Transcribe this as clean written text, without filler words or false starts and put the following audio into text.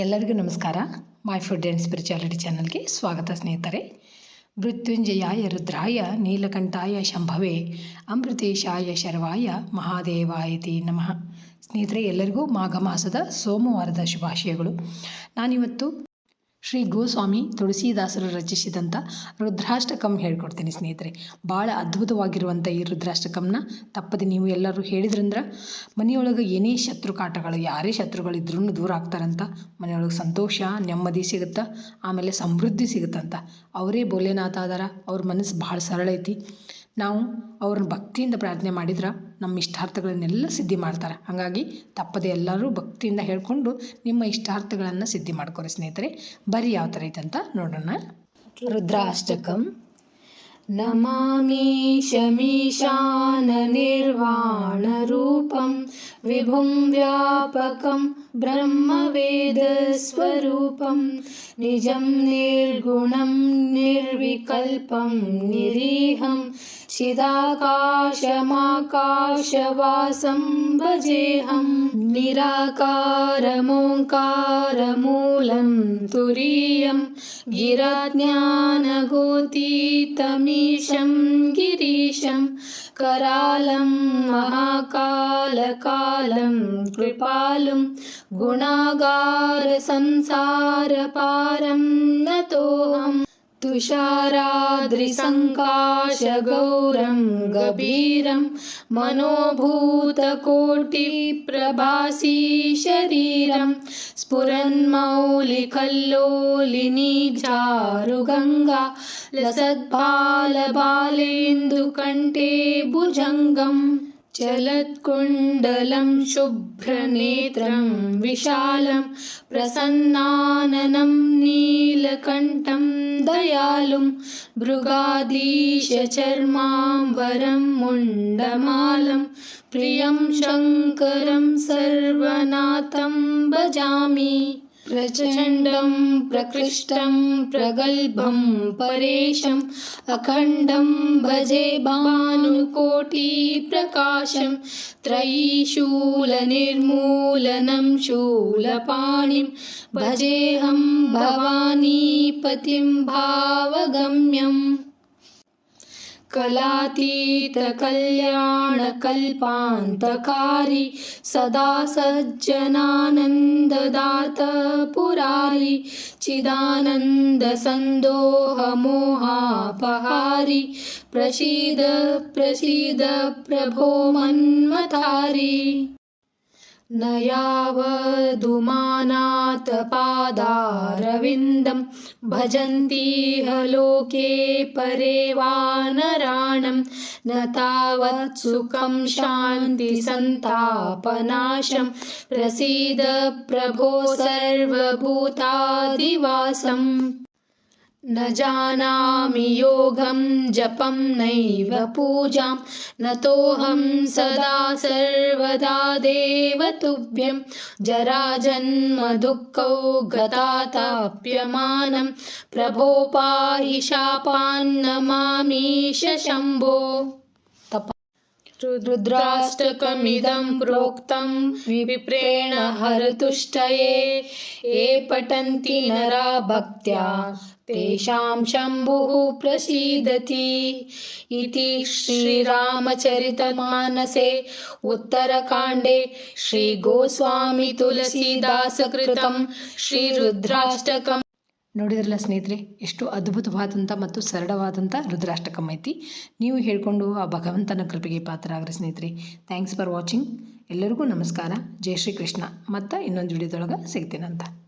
ಎಲ್ಲರಿಗೂ ನಮಸ್ಕಾರ. My food and spirituality ಚಾನಲ್ಗೆ ಸ್ವಾಗತ ಸ್ನೇಹಿತರೆ. ಮೃತ್ಯುಂಜಯಾಯ ರುದ್ರಾಯ ನೀಲಕಂಠಾಯ ಶಂಭವೇ ಅಮೃತೇಶಾಯ ಶರ್ವಾಯ ಮಹಾದೇವಾಯತಿ ನಮಃ. ಸ್ನೇಹಿತರೆ, ಎಲ್ಲರಿಗೂ ಮಾಘ ಮಾಸದ ಸೋಮವಾರದ ಶುಭಾಶಯಗಳು. ನಾನಿವತ್ತು ಶ್ರೀ ಗೋಸ್ವಾಮಿ ತುಳಸಿದಾಸರು ರಚಿಸಿದಂಥ ರುದ್ರಾಷ್ಟಕಂ ಹೇಳ್ಕೊಡ್ತೀನಿ ಸ್ನೇಹಿತರೆ. ಭಾಳ ಅದ್ಭುತವಾಗಿರುವಂಥ ಈ ರುದ್ರಾಷ್ಟಕಂನ ತಪ್ಪದೆ ನೀವು ಎಲ್ಲರೂ ಹೇಳಿದ್ರಂದ್ರೆ ಮನೆಯೊಳಗೆ ಏನೇ ಶತ್ರು ಕಾಟಗಳು, ಯಾರೇ ಶತ್ರುಗಳಿದ್ರೂ ದೂರ ಆಗ್ತಾರಂತ. ಮನೆಯೊಳಗೆ ಸಂತೋಷ, ನೆಮ್ಮದಿ ಸಿಗುತ್ತಾ, ಆಮೇಲೆ ಸಮೃದ್ಧಿ ಸಿಗುತ್ತಂತ. ಅವರೇ ಭೋಲೆನಾಥ ಅದಾರ. ಅವ್ರ ಮನಸ್ಸು ಭಾಳ ಸರಳ ಐತಿ. ನಾವು ಅವ್ರನ್ನ ಭಕ್ತಿಯಿಂದ ಪ್ರಾರ್ಥನೆ ಮಾಡಿದ್ರೆ ನಮ್ಮ ಇಷ್ಟಾರ್ಥಗಳನ್ನೆಲ್ಲ ಸಿದ್ಧಿ ಮಾಡ್ತಾರೆ. ಹಾಗಾಗಿ ತಪ್ಪದೆ ಎಲ್ಲರೂ ಭಕ್ತಿಯಿಂದ ಹೇಳ್ಕೊಂಡು ನಿಮ್ಮ ಇಷ್ಟಾರ್ಥಗಳನ್ನು ಸಿದ್ಧಿ ಮಾಡ್ಕೊರಿ ಸ್ನೇಹಿತರೆ. ಬರೀ ಯಾವ ಥರ ಐತಂತ ನೋಡೋಣ. ರುದ್ರಾಷ್ಟಕಂ. ನಮಾಮಿ ಶಮೀಶಾನ ನಿರ್ವಾಣ ರೂಪಂ ವಿಭುಂ ವ್ಯಾಪಕಂ ಬ್ರಹ್ಮವೇದ ಸ್ವರೂಪಂ ನಿಜಂ ನಿರ್ಗುಣಂ ನಿರ್ವಿಕಲ್ಪಂ ನಿರೀಹಂ ಚಿದಾಕಾಶಮಾಕಾಶವಾಸಂ ಭಜೇಹಂ ನಿರಾಕಾರಮೋಂಕಾರಮೂಲಂ ತುರೀಯಂ ಗಿರಜ್ಞಾನಗೋತೀತಮೀಶಂ ಗಿರೀಶಂ करालं महाकालकालं कृपालुं गुणागारसंसारपारं नतोऽहं तुषाराद्रिसङ्काशगौरं गभीरं मनोभूतकोटिप्रभासी शरीरं स्फुरन्मौलिकल्लोलिनी चारुगङ्गा लसद्बालबालेन्दुकण्ठे भुजङ्गं चलत्कुण्डलं शुभ्रनेत्रं विशालं प्रसन्नाननं नीलकण्ठं दयालुं भृगाधीशचर्माम्बरं मुण्डमालं प्रियं शङ्करं सर्वनाथं भजामि प्रचण्डं प्रकृष्टं प्रगल्भं परेशम् अखण्डं भजे भानुकोटिप्रकाशं त्रयीशूलनिर्मूलनं शूलपाणिं भजेऽहं भवानीपतिं भावगम्यम् कलातीतकल्याणकल्पान्तकारी सदा सज्जनानन्ददात पुरारी चिदानन्दसन्दोहमोहापहारी प्रसीद प्रसीद प्रभो मन्मथारी न यावदुमानाथपादारविन्दं भजन्तीह लोके परे वानराणं न तावत् सुखं शान्तिसन्तापनाशं प्रसीद प्रभो सर्वभूतादिवासम् न जानामि योगं जपं नैव पूजां नतोऽहं सदा सर्वदा देवतुभ्यं जराजन्म दुःखौ गताताप्यमानं प्रभो पाहि शापान्नमामीश शम्भो. रुद्राष्टकमिदं प्रोक्तं विप्रेण हरतुष्टये ये पठन्ति नरा भक्त्या तेषां शम्भुः प्रसीदति इति श्रीरामचरितमानसे उत्तरकाण्डे श्रीगोस्वामी तुलसीदासकृतं श्रीरुद्राष्टकಂ. ನೋಡಿದ್ರಲ್ಲ ಸ್ನೇಹಿತರೆ, ಎಷ್ಟು ಅದ್ಭುತವಾದಂಥ ಮತ್ತು ಸರಳವಾದಂಥ ರುದ್ರಾಷ್ಟಕಂ ಐತಿ. ನೀವು ಹೇಳಿಕೊಂಡು ಆ ಭಗವಂತನ ಕೃಪೆಗೆ ಪಾತ್ರ ಆಗ್ರಿ ಸ್ನೇಹಿತರೆ. Thanks for watching. ಎಲ್ಲರಿಗೂ ನಮಸ್ಕಾರ. ಜೈ ಶ್ರೀ ಕೃಷ್ಣ. ಮತ್ತು ಇನ್ನೊಂದು ವಿಡಿಯೋದೊಳಗೆ ಸಿಗ್ತೀನಂತ.